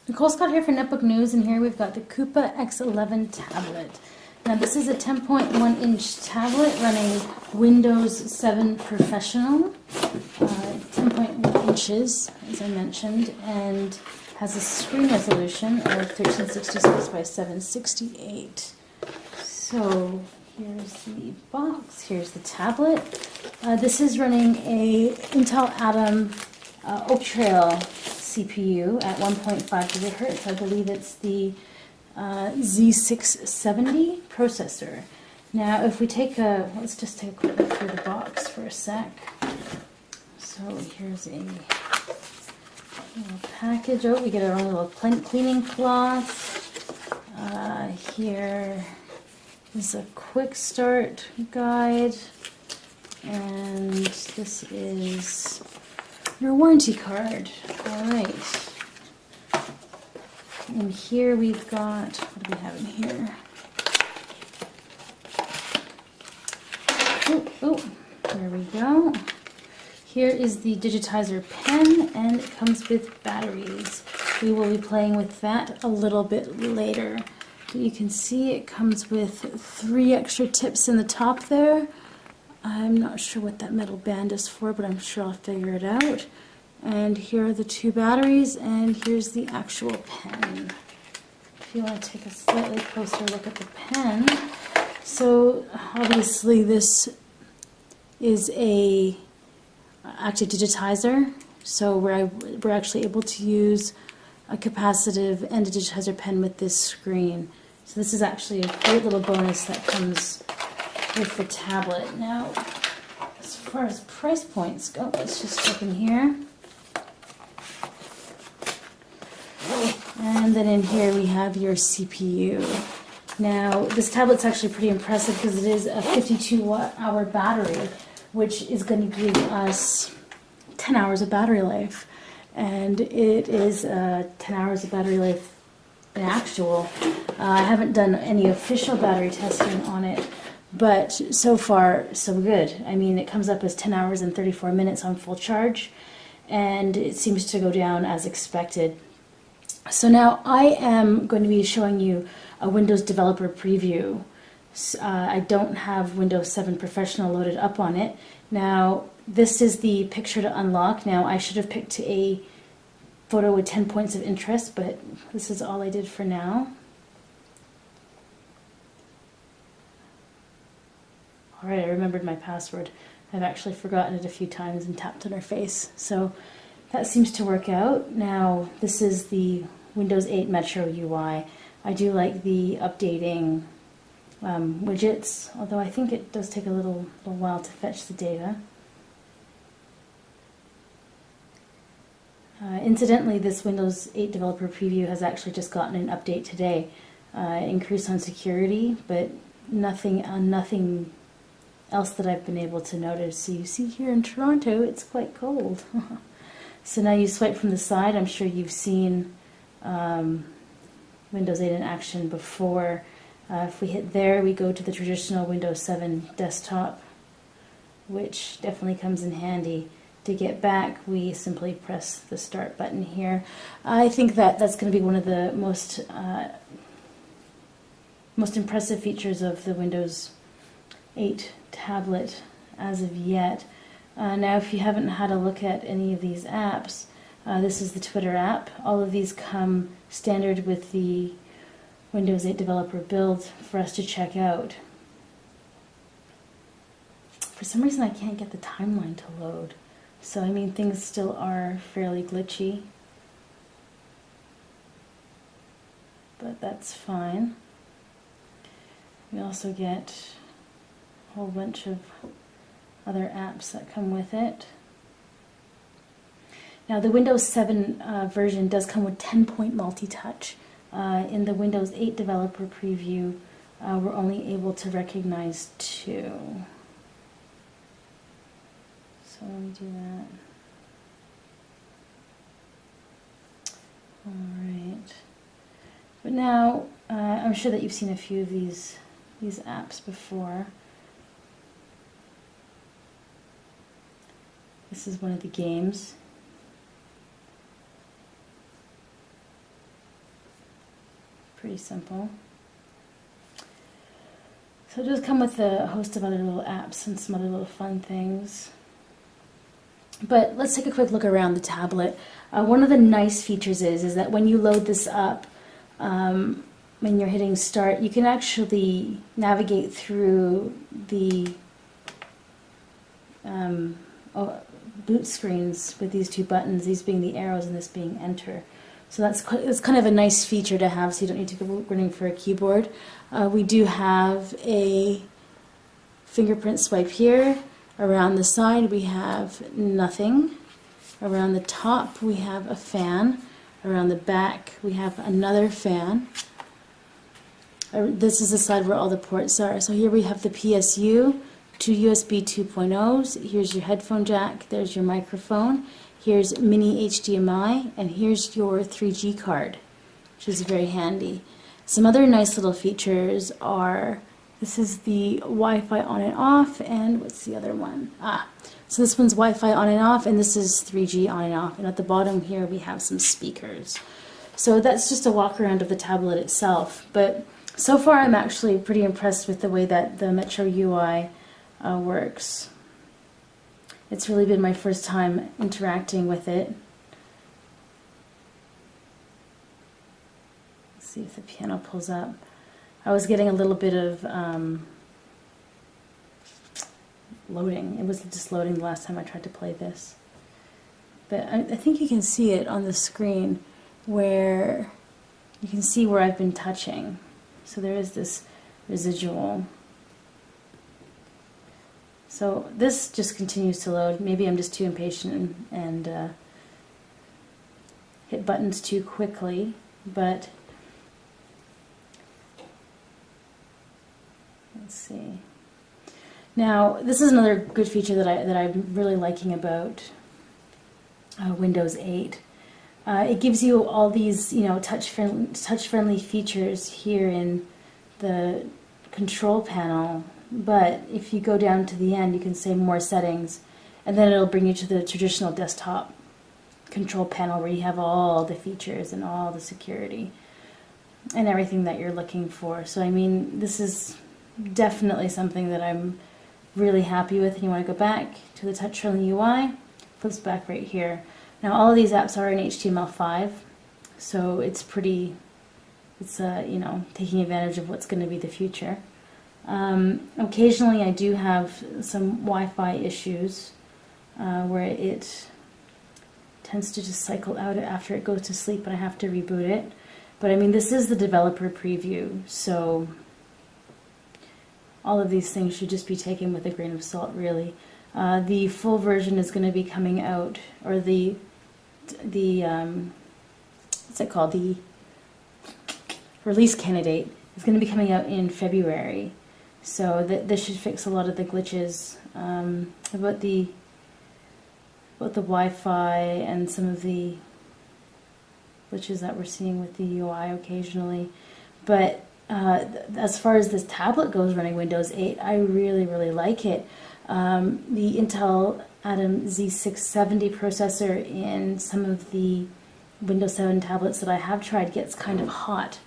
Nicole Scott here for Netbook News, and here we've got the Kupa X11 tablet. Now this is a 10.1 inch tablet running Windows 7 Professional, 10.1 inches as I mentioned, and has a screen resolution of 1366 by 768. So here's the box, here's the tablet. This is running a Intel Atom Trail CPU at 1.5 gigahertz. I believe it's the Z670 processor. Now, if we take let's just take a quick look through the box for a sec. So here's a little package. Oh, we get our own little cleaning cloth. Here is a quick start guide, and this is your warranty card. All right. And here we've got, what do we have in here? Oh, there we go. Here is the digitizer pen, and it comes with batteries. We will be playing with that a little bit later. You can see it comes with 3 extra tips in the top there. I'm not sure what that metal band is for, but I'm sure I'll figure it out. And here are the 2 batteries, and here's the actual pen. If you want to take a slightly closer look at the pen. So obviously this is a active digitizer, so we're actually able to use a capacitive and a digitizer pen with this screen. So this is actually a great little bonus that comes with the tablet. Now, as far as price points go, let's just flip in here. And then in here we have your CPU. Now, this tablet's actually pretty impressive because it is a 52-hour battery, which is going to give us 10 hours of battery life. And it is 10 hours of battery life in actual. I haven't done any official battery testing on it, but so far, so good. I mean, it comes up as 10 hours and 34 minutes on full charge, and it seems to go down as expected. So now I am going to be showing you a Windows developer preview. I don't have Windows 7 Professional loaded up on it. Now, this is the picture to unlock. Now, I should have picked a photo with 10 points of interest, but this is all I did for now. Alright, I remembered my password. I've actually forgotten it a few times and tapped on her face. So that seems to work out. Now, this is the Windows 8 Metro UI. I do like the updating widgets, although I think it does take a little while to fetch the data. Incidentally, this Windows 8 developer preview has actually just gotten an update today. Increase on security, but nothing else that I've been able to notice. So you see here in Toronto, it's quite cold. So now you swipe from the side. I'm sure you've seen Windows 8 in action before. If we hit there, we go to the traditional Windows 7 desktop, which definitely comes in handy. To get back, we simply press the start button here. I think that's going to be one of the most impressive features of the Windows 8 tablet as of yet. Now, if you haven't had a look at any of these apps, this is the Twitter app. All of these come standard with the Windows 8 developer build for us to check out. For some reason, I can't get the timeline to load. So, I mean, things still are fairly glitchy, but that's fine. We also get a whole bunch of other apps that come with it. Now, the Windows 7 version does come with 10-point multi-touch. In the Windows 8 developer preview, we're only able to recognize 2. So let me do that. Alright. But now, I'm sure that you've seen a few of these apps before. This is one of the games. pretty simple. So it does come with a host of other little apps and some other little fun things. But let's take a quick look around the tablet. One of the nice features is that when you load this up, when you're hitting start, you can actually navigate through the boot screens with these two buttons, these being the arrows and this being enter. So that's kind of a nice feature to have, so you don't need to go running for a keyboard. We do have a fingerprint swipe here. Around the side we have nothing. Around the top we have a fan. Around the back we have another fan. This is the side where all the ports are. So here we have the PSU, two USB 2.0s. Here's your headphone jack. There's your microphone. Here's mini-HDMI, and here's your 3G card, which is very handy. Some other nice little features are, this is the Wi-Fi on and off, and what's the other one? So this one's Wi-Fi on and off, and this is 3G on and off. And at the bottom here we have some speakers. So that's just a walk around of the tablet itself. But so far I'm actually pretty impressed with the way that the Metro UI works. It's really been my first time interacting with it. Let's see if the piano pulls up. I was getting a little bit of loading. It was just loading the last time I tried to play this. But I think you can see it on the screen where you can see where I've been touching. So there is this residual. So this just continues to load. Maybe I'm just too impatient and hit buttons too quickly, but let's see. Now this is another good feature that I'm really liking about Windows 8. It gives you all these, touch friendly features here in the control panel. But if you go down to the end, you can say more settings, and then it'll bring you to the traditional desktop control panel where you have all the features and all the security and everything that you're looking for. So I mean, this is definitely something that I'm really happy with. And you want to go back to the touch-friendly UI, flips back right here. Now all of these apps are in HTML5, so it's taking advantage of what's going to be the future. Occasionally I do have some Wi-Fi issues where it tends to just cycle out after it goes to sleep and I have to reboot it. But I mean, this is the developer preview, so all of these things should just be taken with a grain of salt, really. The full version is going to be coming out, or the what's it called? The release candidate is going to be coming out in February. So this should fix a lot of the glitches about the Wi-Fi and some of the glitches that we're seeing with the UI occasionally. But as far as this tablet goes running Windows 8, I really, really like it. The Intel Atom Z670 processor in some of the Windows 7 tablets that I have tried gets kind of hot.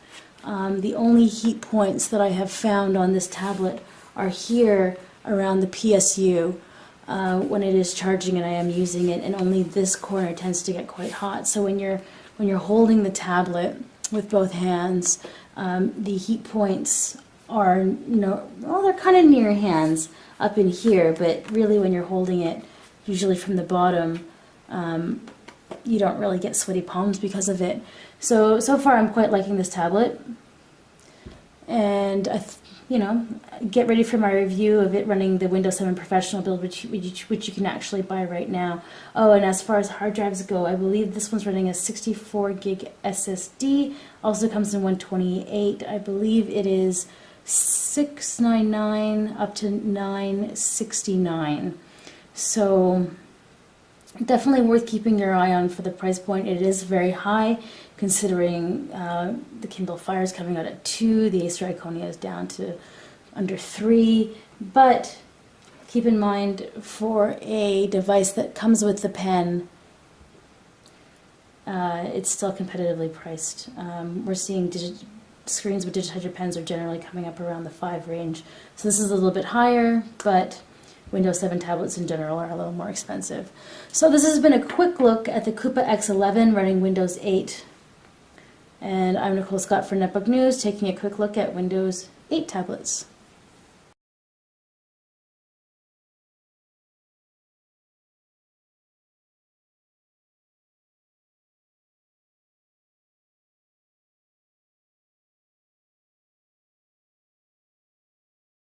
The only heat points that I have found on this tablet are here around the PSU when it is charging and I am using it, and only this corner tends to get quite hot. So when you're holding the tablet with both hands, the heat points are they're kind of near your hands up in here, but really when you're holding it, usually from the bottom, you don't really get sweaty palms because of it. So far I'm quite liking this tablet, and get ready for my review of it running the Windows 7 Professional build, which you can actually buy right now. Oh, and as far as hard drives go, I believe this one's running a 64 gig SSD, also comes in 128. I believe it is $699 up to $969. So definitely worth keeping your eye on for the price point. It is very high considering the Kindle Fire is coming out at $2, the Acer Iconia is down to under $3, but keep in mind for a device that comes with the pen, it's still competitively priced. We're seeing screens with digitizer pens are generally coming up around the 5 range. So this is a little bit higher, but Windows 7 tablets in general are a little more expensive. So this has been a quick look at the Kupa X11 running Windows 8. And I'm Nicole Scott for Netbook News, taking a quick look at Windows 8 tablets.